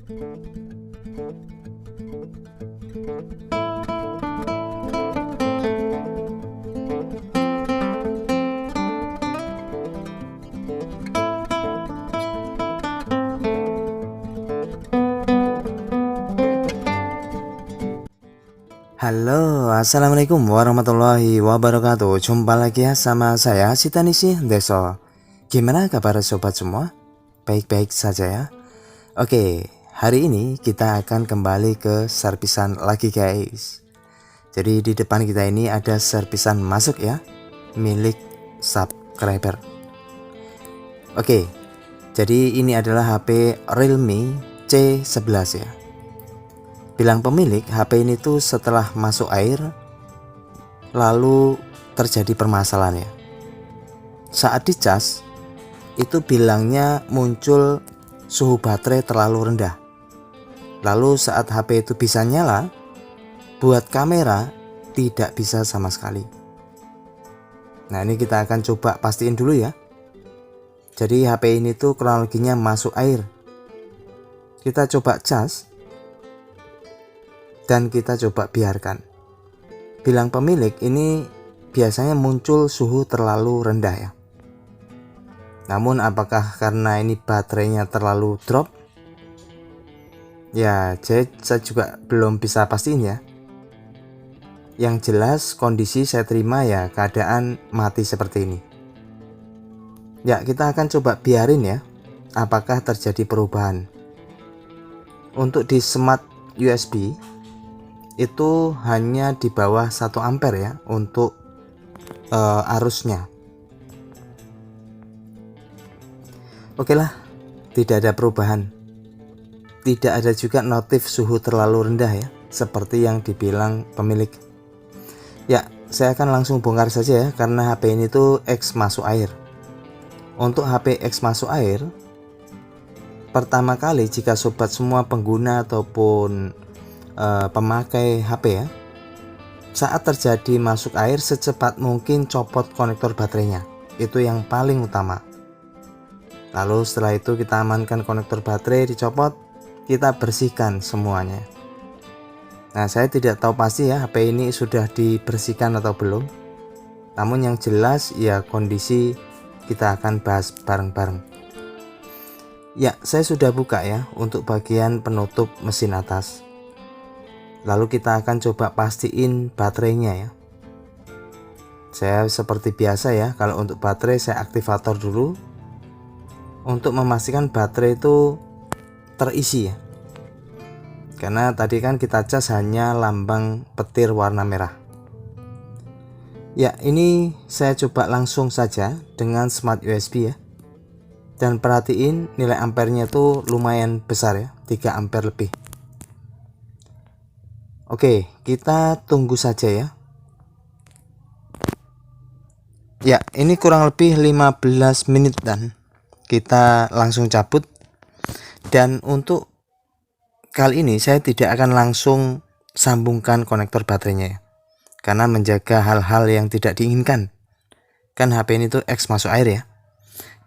Halo, assalamualaikum warahmatullahi wabarakatuh. Jumpa lagi ya sama saya Sitanisi Deso. Gimana kabar sobat semua? Baik-baik saja ya. Oke, hari ini kita akan kembali ke servisan lagi guys. Jadi di depan kita ini ada servisan masuk ya, milik subscriber. Oke, jadi ini adalah HP Realme C11 ya. Bilang pemilik, HP ini tuh setelah masuk air lalu terjadi permasalahan ya. Saat dicas itu bilangnya muncul suhu baterai terlalu rendah. Lalu saat HP itu bisa nyala, buat kamera tidak bisa sama sekali. Nah, ini kita akan coba pastiin dulu ya. Jadi HP ini tuh kronologinya masuk air. Kita coba cas dan kita coba biarkan. Bilang pemilik, ini biasanya muncul suhu terlalu rendah ya. Namun apakah karena ini baterainya terlalu drop? Ya, saya juga belum bisa pastiin ya. Yang jelas kondisi saya terima ya keadaan mati seperti ini. Ya, kita akan coba biarin ya, apakah terjadi perubahan. Untuk di smart USB itu hanya di bawah 1 ampere ya untuk arusnya. Oke lah, tidak ada perubahan. Tidak ada juga notif suhu terlalu rendah ya, seperti yang dibilang pemilik. Ya, saya akan langsung bongkar saja ya, karena HP ini tuh X masuk air. Untuk HP X masuk air, pertama kali jika sobat semua pengguna ataupun pemakai HP ya, saat terjadi masuk air secepat mungkin copot konektor baterainya. Itu yang paling utama. Lalu setelah itu kita amankan konektor baterai dicopot, kita bersihkan semuanya. Nah, saya tidak tahu pasti ya HP ini sudah dibersihkan atau belum. Namun yang jelas ya kondisi kita akan bahas bareng-bareng. Ya, saya sudah buka ya untuk bagian penutup mesin atas. Lalu kita akan coba pastiin baterainya ya. Saya seperti biasa ya, kalau untuk baterai saya aktivator dulu untuk memastikan baterai itu terisi ya. Karena tadi kan kita cas hanya lambang petir warna merah. Ya, ini saya coba langsung saja dengan smart USB ya. Dan perhatiin nilai ampernya tuh lumayan besar ya, 3 ampere lebih. Oke, kita tunggu saja ya. Ya, ini kurang lebih 15 menit dan kita langsung cabut. Dan untuk kali ini saya tidak akan langsung sambungkan konektor baterainya ya. Karena menjaga hal-hal yang tidak diinginkan. Kan HP ini tuh X masuk air ya.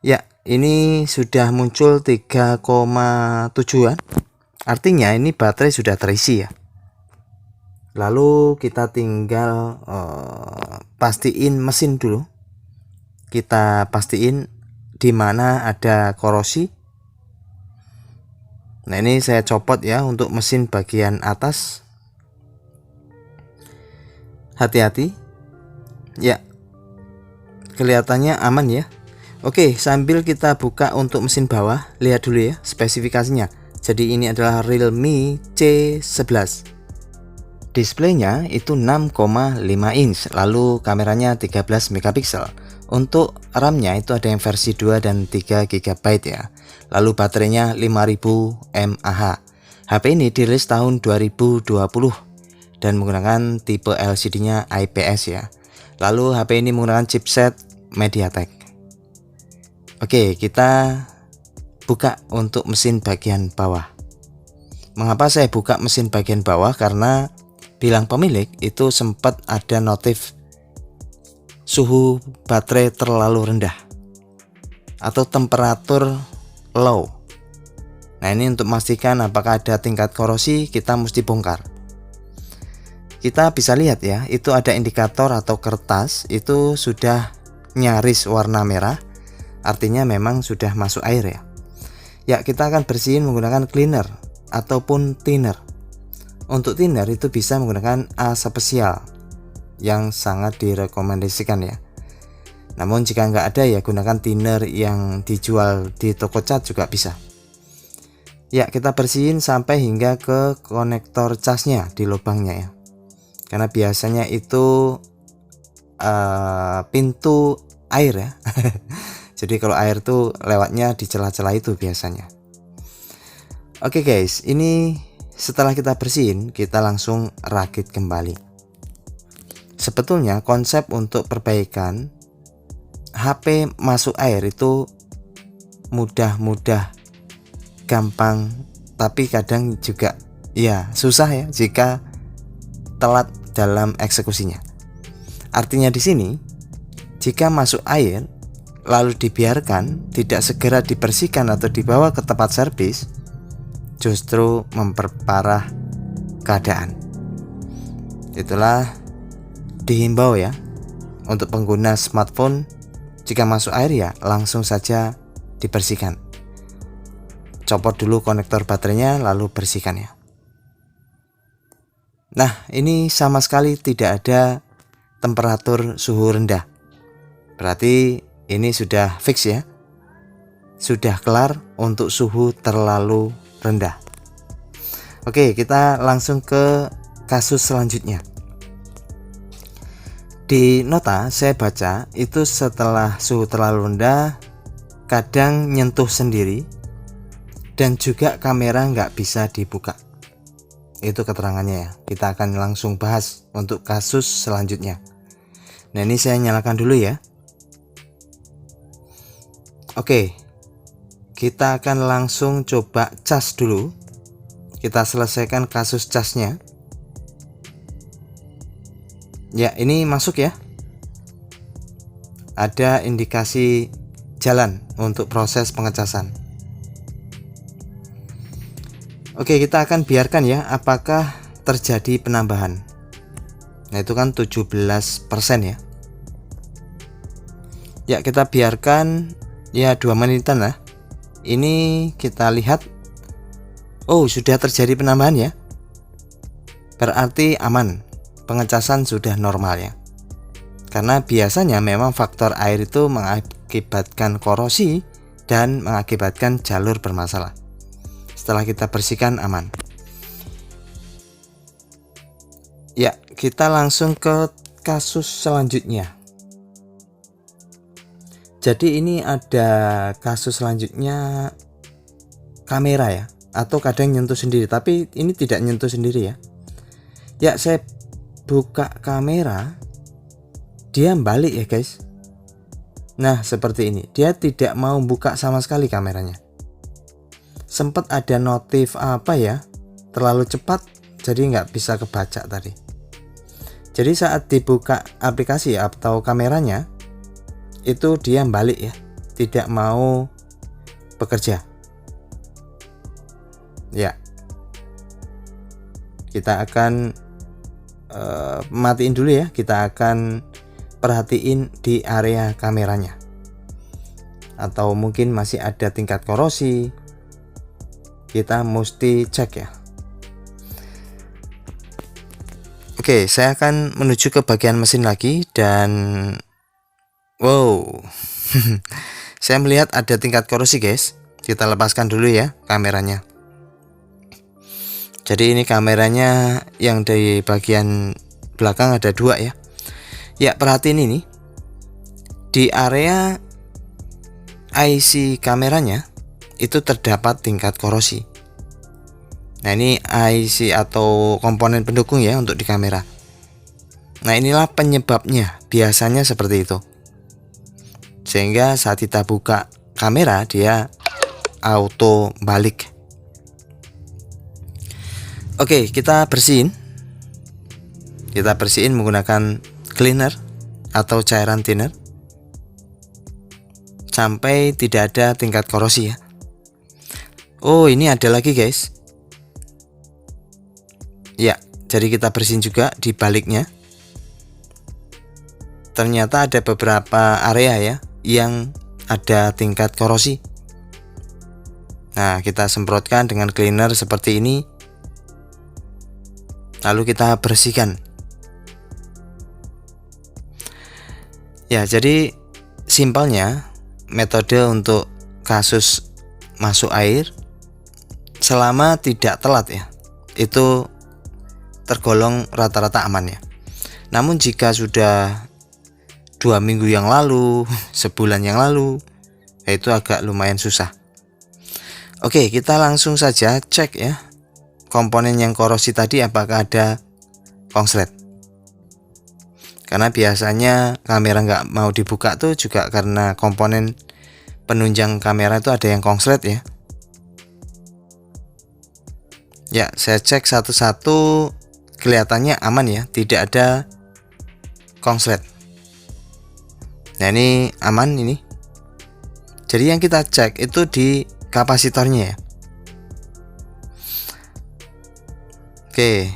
Ya, ini sudah muncul 3,7-an. Artinya ini baterai sudah terisi ya. Lalu kita tinggal pastiin mesin dulu. Kita pastiin di mana ada korosi. Nah, ini saya copot ya untuk mesin bagian atas. Hati-hati. Ya, kelihatannya aman ya. Oke, sambil kita buka untuk mesin bawah, lihat dulu ya spesifikasinya. Jadi ini adalah Realme C11. Displaynya itu 6,5 inch, lalu kameranya 13 megapiksel. Untuk RAM-nya itu ada yang versi 2 dan 3 GB ya. Lalu baterainya 5000 mAh. HP ini dirilis tahun 2020 dan menggunakan tipe LCD-nya IPS ya. Lalu HP ini menggunakan chipset MediaTek. Oke, kita buka untuk mesin bagian bawah. Mengapa saya buka mesin bagian bawah? Karena bilang pemilik itu sempat ada notif suhu baterai terlalu rendah atau temperatur low. Nah, ini untuk memastikan apakah ada tingkat korosi, kita mesti bongkar. Kita bisa lihat ya, itu ada indikator atau kertas itu sudah nyaris warna merah, artinya memang sudah masuk air ya. Ya, kita akan bersihin menggunakan cleaner ataupun thinner. Untuk thinner itu bisa menggunakan A spesial yang sangat direkomendasikan ya. Namun jika nggak ada ya gunakan thinner yang dijual di toko cat juga bisa. Ya, kita bersihin sampai hingga ke konektor casnya di lubangnya ya. Karena biasanya itu pintu air ya. Jadi kalau air tuh lewatnya di celah-celah itu biasanya. Oke guys, ini setelah kita bersihin, kita langsung rakit kembali. Sebetulnya konsep untuk perbaikan HP masuk air itu mudah-mudah, gampang, tapi kadang juga ya susah ya jika telat dalam eksekusinya. Artinya di sini, jika masuk air lalu dibiarkan, tidak segera dibersihkan atau dibawa ke tempat servis, justru memperparah keadaan. Itulah dihimbau ya untuk pengguna smartphone, jika masuk air ya langsung saja dibersihkan. Copot dulu konektor baterainya lalu bersihkan ya. Nah, ini sama sekali tidak ada temperatur suhu rendah. Berarti ini sudah fix ya. Sudah kelar untuk suhu terlalu rendah. Oke, kita langsung ke kasus selanjutnya. Di nota saya baca itu setelah suhu terlalu rendah kadang nyentuh sendiri dan juga kamera nggak bisa dibuka. Itu keterangannya ya. Kita akan langsung bahas untuk kasus selanjutnya. Nah, ini saya nyalakan dulu ya. Oke, kita akan langsung coba cas dulu. Kita selesaikan kasus casnya. Ya, ini masuk ya. Ada indikasi jalan untuk proses pengecasan. Oke, kita akan biarkan ya apakah terjadi penambahan. Nah, itu kan 17% ya. Ya, kita biarkan ya 2 menitan lah. Ini kita lihat, oh sudah terjadi penambahan ya. Berarti aman, pengecasan sudah normal ya. Karena biasanya memang faktor air itu mengakibatkan korosi dan mengakibatkan jalur bermasalah. Setelah kita bersihkan aman. Ya, kita langsung ke kasus selanjutnya. Jadi ini ada kasus selanjutnya kamera ya, atau kadang nyentuh sendiri, tapi ini tidak nyentuh sendiri ya. Ya, saya buka kamera, dia balik ya guys. Nah, seperti ini, dia tidak mau buka sama sekali kameranya. Sempat ada notif apa ya, terlalu cepat jadi nggak bisa kebaca tadi. Jadi saat dibuka aplikasi atau kameranya, itu dia balik ya, tidak mau bekerja ya. Kita akan matiin dulu ya. Kita akan perhatiin di area kameranya, atau mungkin masih ada tingkat korosi. Kita mesti cek ya. Oke, saya akan menuju ke bagian mesin lagi dan wow, saya melihat ada tingkat korosi guys. Kita lepaskan dulu ya kameranya. Jadi ini kameranya yang di bagian belakang ada 2 ya. Ya, perhatiin ini. Di area IC kameranya itu terdapat tingkat korosi. Nah, ini IC atau komponen pendukung ya untuk di kamera. Nah, inilah penyebabnya. Biasanya seperti itu. Sehingga saat kita buka kamera dia auto balik. Oke, kita bersihin. Kita bersihin menggunakan cleaner atau cairan thinner sampai tidak ada tingkat korosi ya. Oh, ini ada lagi guys. Ya, jadi kita bersihin juga di baliknya. Ternyata ada beberapa area ya yang ada tingkat korosi. Nah, kita semprotkan dengan cleaner seperti ini. Lalu kita bersihkan. Ya, jadi simpelnya metode untuk kasus masuk air selama tidak telat ya, itu tergolong rata-rata aman ya. Namun jika sudah 2 minggu yang lalu, sebulan yang lalu, ya itu agak lumayan susah. Oke, kita langsung saja cek ya komponen yang korosi tadi apakah ada konslet. Karena biasanya kamera nggak mau dibuka tuh juga karena komponen penunjang kamera itu ada yang konslet ya. Ya, saya cek satu-satu, kelihatannya aman ya, tidak ada konslet. Nah, ini aman ini. Jadi yang kita cek itu di kapasitornya ya. Oke,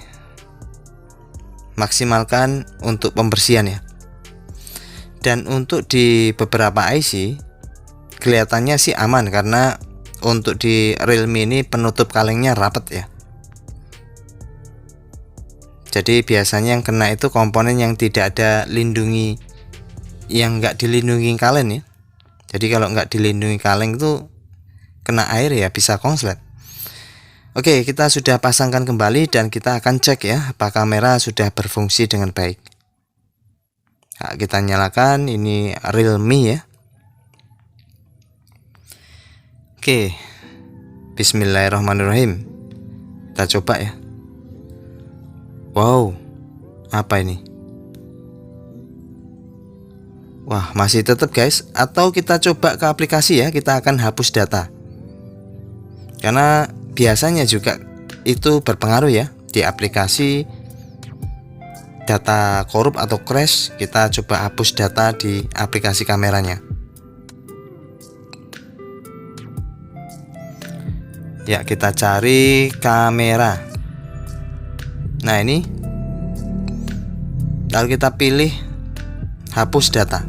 maksimalkan untuk pembersihan ya. Dan untuk di beberapa IC kelihatannya sih aman karena untuk di Realme ini penutup kalengnya rapat ya. Jadi biasanya yang kena itu komponen yang tidak ada lindungi, yang nggak dilindungi kaleng ya. Jadi kalau nggak dilindungi kaleng itu kena air ya bisa konslet. Oke, kita sudah pasangkan kembali dan kita akan cek ya apakah kamera sudah berfungsi dengan baik. Nah, kita nyalakan, ini Realme ya. Oke, bismillahirrahmanirrahim. Kita coba ya. Wow, apa ini? Wah, masih tetap guys. Atau kita coba ke aplikasi ya, kita akan hapus data. Karena biasanya juga itu berpengaruh ya di aplikasi, data korup atau crash. Kita coba hapus data di aplikasi kameranya. Ya, kita cari kamera. Nah, ini lalu kita pilih hapus data.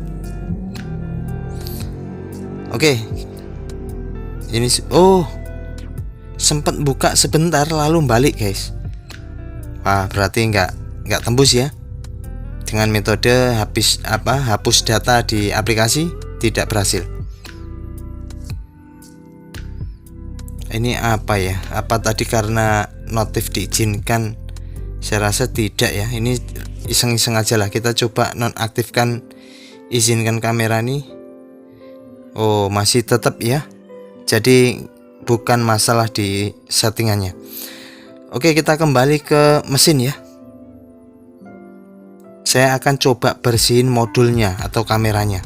Oke, ini sempat buka sebentar lalu balik guys. Wah, berarti nggak tembus ya. Dengan metode hapus data di aplikasi tidak berhasil. Ini apa ya? Apa tadi karena notif diizinkan? Saya rasa tidak ya. Ini iseng-iseng aja lah. Kita coba nonaktifkan, izinkan kamera nih. Oh, masih tetap ya. Jadi bukan masalah di settingannya. Oke, kita kembali ke mesin ya. Saya akan coba bersihin modulnya atau kameranya.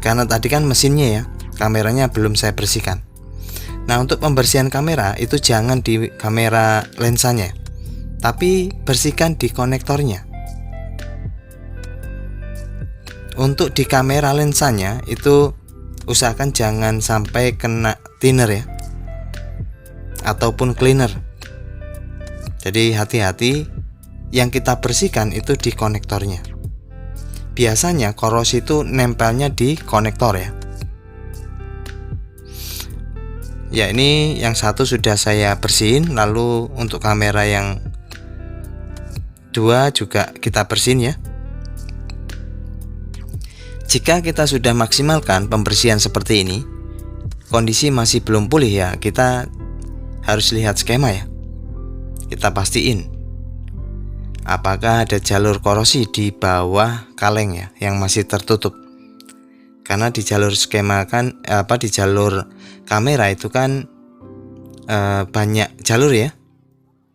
Karena tadi kan mesinnya ya, kameranya belum saya bersihkan. Nah, untuk pembersihan kamera itu jangan di kamera lensanya, tapi bersihkan di konektornya. Untuk di kamera lensanya itu usahakan jangan sampai kena thinner ya, ataupun cleaner. Jadi hati-hati, yang kita bersihkan itu di konektornya. Biasanya korosi itu nempelnya di konektor ya. Ya, ini yang satu sudah saya bersihin. Lalu untuk kamera yang 2 juga kita bersihin ya. Jika kita sudah maksimalkan pembersihan seperti ini, kondisi masih belum pulih ya, kita harus lihat skema ya. Kita pastiin apakah ada jalur korosi di bawah kaleng ya yang masih tertutup. Karena di jalur skema kan di jalur kamera itu kan banyak jalur ya.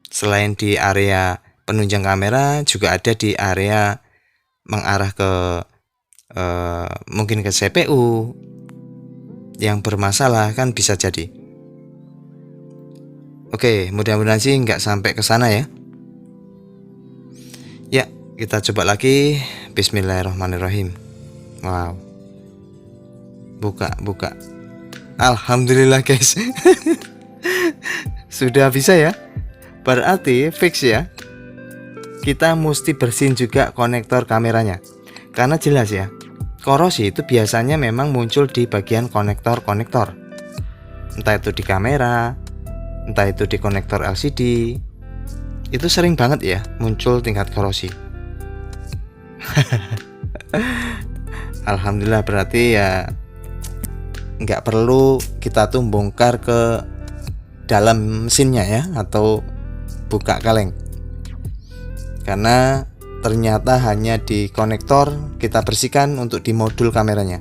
Selain di area penunjang kamera juga ada di area mengarah ke mungkin ke CPU yang bermasalah kan bisa jadi. Oke, mudah-mudahan sih nggak sampai ke sana ya. Ya, kita coba lagi. Bismillahirrahmanirrahim. Wow. Buka. Alhamdulillah guys. Sudah bisa ya? Berarti fix ya. Kita mesti bersihin juga konektor kameranya. Karena jelas ya, korosi itu biasanya memang muncul di bagian konektor-konektor. Entah itu di kamera, entah itu di konektor LCD. Itu sering banget ya muncul tingkat korosi. Alhamdulillah, berarti ya nggak perlu kita tuh bongkar ke dalam mesinnya ya, atau buka kaleng, karena ternyata hanya di konektor kita bersihkan untuk di modul kameranya.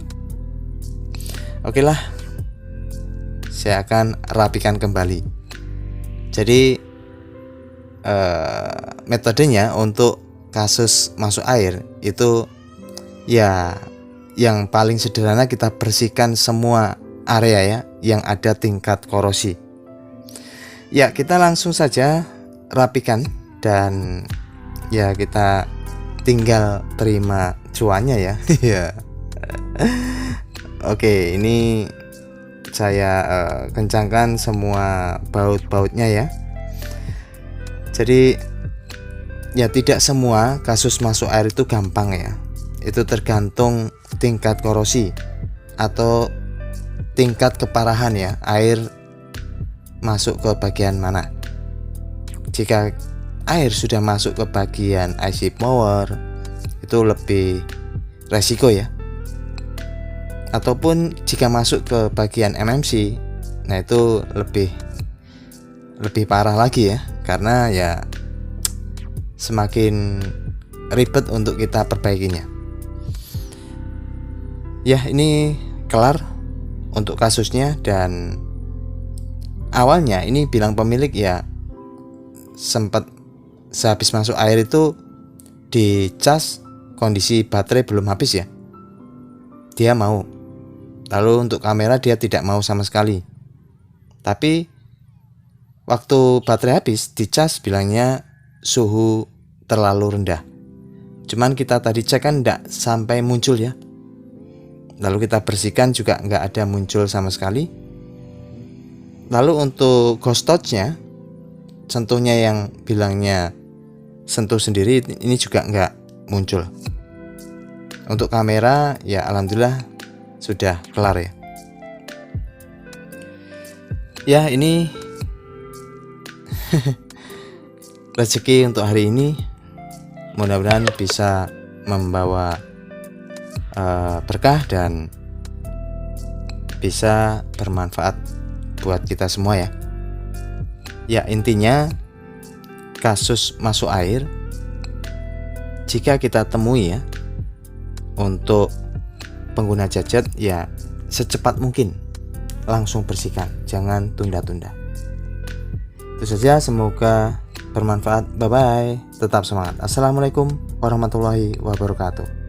Oke lah, saya akan rapikan kembali. Jadi metodenya untuk kasus masuk air itu ya yang paling sederhana, kita bersihkan semua area ya yang ada tingkat korosi. Ya, kita langsung saja rapikan dan ya kita tinggal terima cuannya ya. Ya. Oke, ini saya kencangkan semua baut-bautnya ya. Jadi ya tidak semua kasus masuk air itu gampang ya. Itu tergantung tingkat korosi atau tingkat keparahan ya, air masuk ke bagian mana. Jika air sudah masuk ke bagian IC power, itu lebih resiko ya. Ataupun jika masuk ke bagian MMC, nah itu lebih parah lagi ya, karena ya semakin ribet untuk kita perbaikinya. Ya, ini kelar untuk kasusnya, dan awalnya ini bilang pemilik ya sempat sehabis masuk air itu dicas, kondisi baterai belum habis ya, dia mau. Lalu untuk kamera dia tidak mau sama sekali. Tapi waktu baterai habis dicas bilangnya suhu terlalu rendah. Cuman kita tadi cek kan enggak sampai muncul ya. Lalu kita bersihkan juga enggak ada muncul sama sekali. Lalu untuk ghost touch-nya, sentuhnya yang bilangnya sentuh sendiri, ini juga enggak muncul. Untuk kamera ya alhamdulillah sudah kelar ya. Ya, ini rezeki untuk hari ini. Mudah-mudahan bisa membawa berkah dan bisa bermanfaat buat kita semua ya. Ya, intinya kasus masuk air jika kita temui ya, untuk pengguna gadget ya secepat mungkin langsung bersihkan, jangan tunda-tunda. Itu saja, semoga bermanfaat. Bye bye, tetap semangat. Assalamualaikum warahmatullahi wabarakatuh.